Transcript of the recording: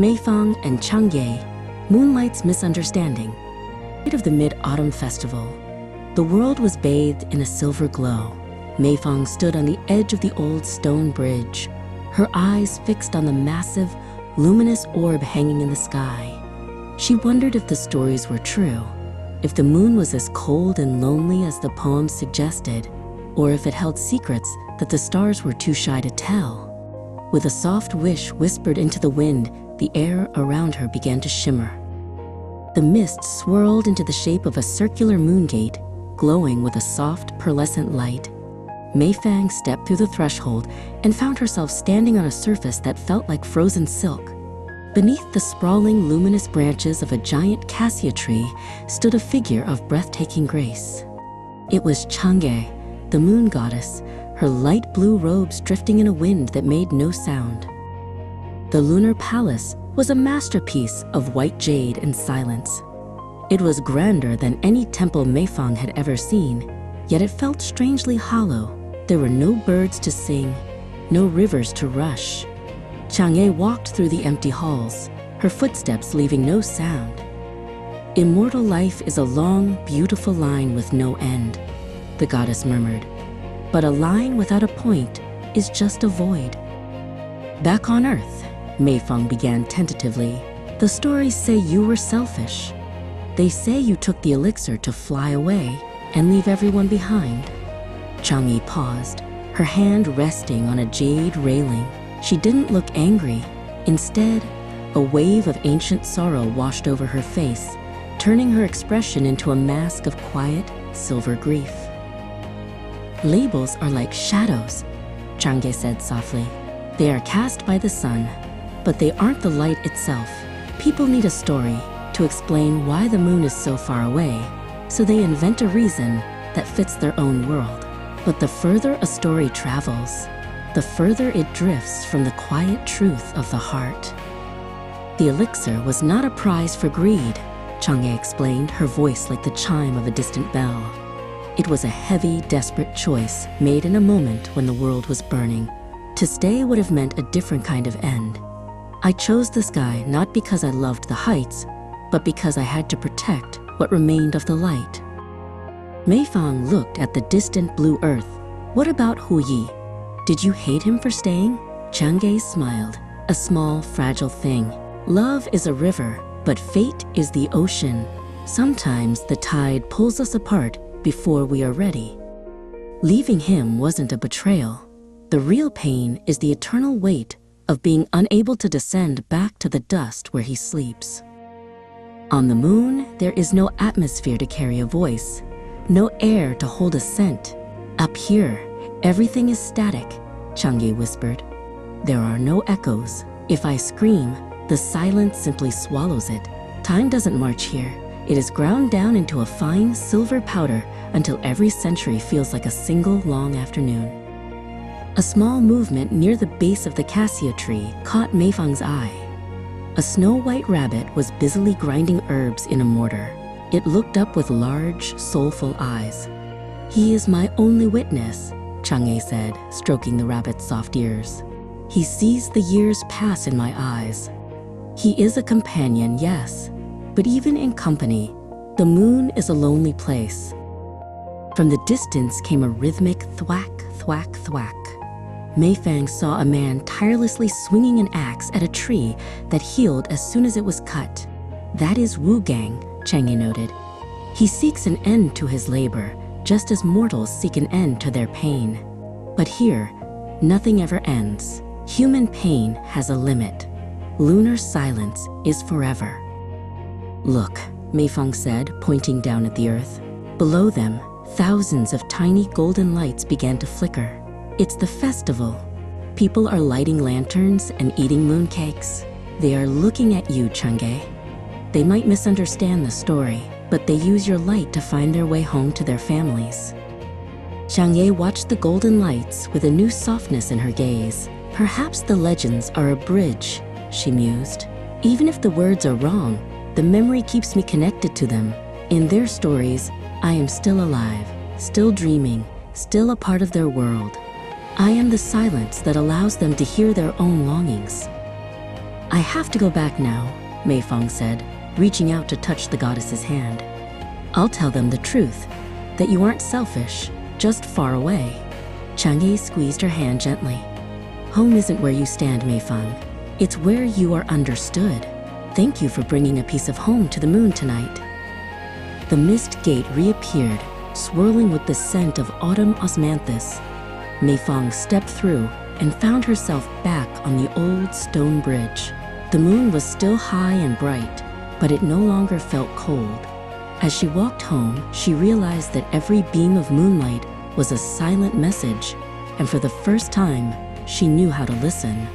Meifang and Chang'e, Moonlight's Misunderstanding. Night of the Mid-Autumn Festival, the world was bathed in a silver glow. Meifang stood on the edge of the old stone bridge, her eyes fixed on the massive, luminous orb hanging in the sky. She wondered if the stories were true, if the moon was as cold and lonely as the poems suggested, or if it held secrets that the stars were too shy to tell. With a soft wish whispered into the wind, the air around her began to shimmer. The mist swirled into the shape of a circular moon gate, glowing with a soft, pearlescent light. Meifang stepped through the threshold and found herself standing on a surface that felt like frozen silk. Beneath the sprawling, luminous branches of a giant cassia tree stood a figure of breathtaking grace. It was Chang'e, the moon goddess, her light blue robes drifting in a wind that made no sound. The lunar palace was a masterpiece of white jade and silence. It was grander than any temple Meifang had ever seen, yet it felt strangely hollow. There were no birds to sing, no rivers to rush. Chang'e walked through the empty halls, her footsteps leaving no sound. Immortal life is a long, beautiful line with no end, the goddess murmured. But a line without a point is just a void. Back on Earth, Meifang began tentatively, the stories say you were selfish. They say you took the elixir to fly away and leave everyone behind. Chang'e paused, her hand resting on a jade railing. She didn't look angry. Instead, a wave of ancient sorrow washed over her face, turning her expression into a mask of quiet, silver grief. Labels are like shadows, Chang'e said softly. They are cast by the sun, but they aren't the light itself. People need a story to explain why the moon is so far away, so they invent a reason that fits their own world. But the further a story travels, the further it drifts from the quiet truth of the heart. The elixir was not a prize for greed, Chang'e explained, her voice like the chime of a distant bell. It was a heavy, desperate choice made in a moment when the world was burning. To stay would have meant a different kind of end. I chose the sky not because I loved the heights, but because I had to protect what remained of the light. Meifang looked at the distant blue earth. What about Hu Yi? Did you hate him for staying? Chang'e smiled, a small, fragile thing. Love is a river, but fate is the ocean. Sometimes the tide pulls us apart before we are ready. Leaving him wasn't a betrayal. The real pain is the eternal weight of being unable to descend back to the dust where he sleeps. On the moon, there is no atmosphere to carry a voice, no air to hold a scent. Up here, everything is static, Chang'e whispered. There are no echoes. If I scream, the silence simply swallows it. Time doesn't march here. It is ground down into a fine silver powder until every century feels like a single long afternoon. A small movement near the base of the cassia tree caught Meifang's eye. A snow-white rabbit was busily grinding herbs in a mortar. It looked up with large, soulful eyes. He is my only witness, Chang'e said, stroking the rabbit's soft ears. He sees the years pass in my eyes. He is a companion, yes, but even in company, the moon is a lonely place. From the distance came a rhythmic thwack, thwack, thwack. Meifang saw a man tirelessly swinging an axe at a tree that healed as soon as it was cut. That is Wu Gang, Chang'e noted. He seeks an end to his labor, just as mortals seek an end to their pain. But here, nothing ever ends. Human pain has a limit. Lunar silence is forever. Look, Meifang said, pointing down at the earth. Below them, thousands of tiny golden lights began to flicker. It's the festival. People are lighting lanterns and eating mooncakes. They are looking at you, Chang'e. They might misunderstand the story, but they use your light to find their way home to their families. Chang'e watched the golden lights with a new softness in her gaze. Perhaps the legends are a bridge, she mused. Even if the words are wrong, the memory keeps me connected to them. In their stories, I am still alive, still dreaming, still a part of their world. I am the silence that allows them to hear their own longings. I have to go back now, Meifeng said, reaching out to touch the goddess's hand. I'll tell them the truth, that you aren't selfish, just far away. Chang'e squeezed her hand gently. Home isn't where you stand, Meifeng. It's where you are understood. Thank you for bringing a piece of home to the moon tonight. The mist gate reappeared, swirling with the scent of autumn osmanthus. Meifeng stepped through and found herself back on the old stone bridge. The moon was still high and bright, but it no longer felt cold. As she walked home, she realized that every beam of moonlight was a silent message, and for the first time, she knew how to listen.